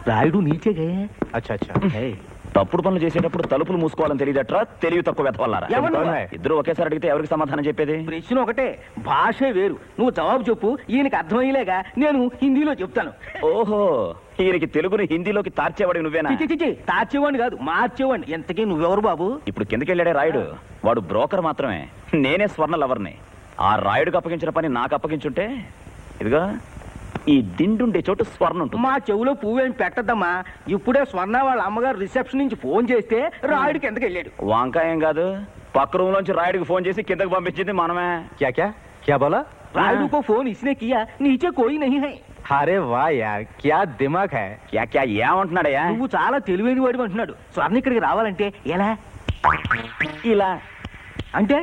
రాయుడు నీచే గయే. अच्छा अच्छा తప్పుడు పనులు చేసేటప్పుడు తలుపులు మూసుకోవాలని తెలియదట్రా, తెలివి తక్కువ వెతవల్లారా. ఎవరు? ఇద్దరు ఒకేసారి అడిగితే ఎవరికి సమాధానం చెప్పేది? ప్రశ్న ఒకటే, భాషే వేరు. నువ్వు జవాబు చెప్పు, ఈయనకి అర్థమయ్యేలాగా నేను హిందీలో చెప్తాను. ఓహో, ఈయనకి తెలుగుని హిందీలోకి తార్చేవాడి నువ్వేనా? చిచి తార్చేవాడిని కాదు, మార్చేవాడిని. ఎంతకీ నువ్వెవరు బాబు? ఇప్పుడు కిందకెళ్ళాడే రాయుడు, వాడు బ్రోకర్ మాత్రమే. నేనే స్వర్ణ లవర్ని. ఆ రాయుడికి అప్పగించిన పని నాకు అప్పగించుంటే, ఇదిగా ఈ దిండుండే చోటు స్వర్ణ ఉంటుంది. మా చెవులో పువ్వేం పెట్టద్దమ్మా. ఇప్పుడే స్వర్ణ వాళ్ళ అమ్మగారు రిసెప్షన్ నుంచి ఫోన్ చేస్తే రాయుడికి ఎందుకు వెళ్ళాడు. వంకాయం కాదు, పక్క రూమ్ లోంచి రాయుడికి ఫోన్ చేసి కిందకి పంపించింది మనమే. क्या क्या क्या बोला? रायुडू को फोन इसने किया, नीचे कोई नहीं है. अरे वाह यार, क्या दिमाग है. క్యా క్యా ఏమంటున్నాడయ్యా? నువ్వు చాలా తెలివైన వాడు అంటున్నాడు. స్వర్ణ ఇక్కడికి రావాలంటే ఎలా? ఇలా అంటే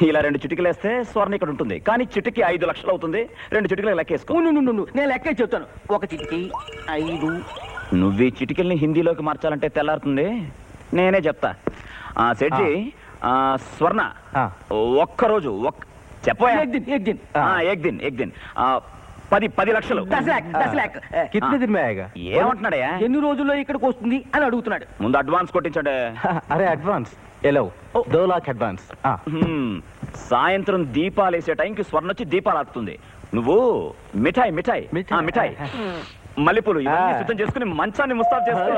ఇలా 2 చిటికలు వేస్తే స్వర్ణ ఇక్కడ ఉంటుంది. కానీ చిటికి 5 లక్షలు అవుతుంది. 2 చిటికలు లెక్కేసుకో. ఉండు, నేను లెక్క చెప్తాను. ఒక చిటికి 5. నువ్వు ఈ చిటికల్ని హిందీలోకి మార్చాలంటే తెల్లారుతుంది. నేనే చెప్తా. సెడ్జీ, స్వర్ణ ఒక్కరోజు చెప్పోయా? एक दिन. ఏక్ దిన్ 10 లక్షలు. 10 लाख. कितने दिन में आएगा? ఏమంటున్నాడయ్యా? ఎన్ని రోజుల్లో ఇక్కడికి వస్తుంది అని అడుగుతున్నాడు. ముందు అడ్వాన్స్ కొట్టించండి. अरे एडवांस ये लो, 2 लाख एडवांस. సాయంత్రం దీపాలు వేసే టైంకి స్వర్ణ వచ్చి దీపాలు ఆడుతుంది. నువ్వు మిఠాయి మల్లెపూలు ఇవన్నీ సిద్ధం చేసుకుని మంచాన్ని ముస్తాబు చేసుకో.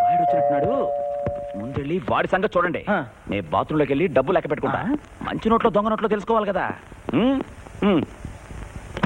వాడు వచ్చినట్టున్నాడు. ముందెళ్ళి వాడి సంగతి చూడండి. నేను బాత్రూంలోకి వెళ్ళి డబ్బు లెక్క పెట్టుకుంటా. మంచి నోట్లో దొంగ నోట్లో తెలుసుకోవాలి కదా.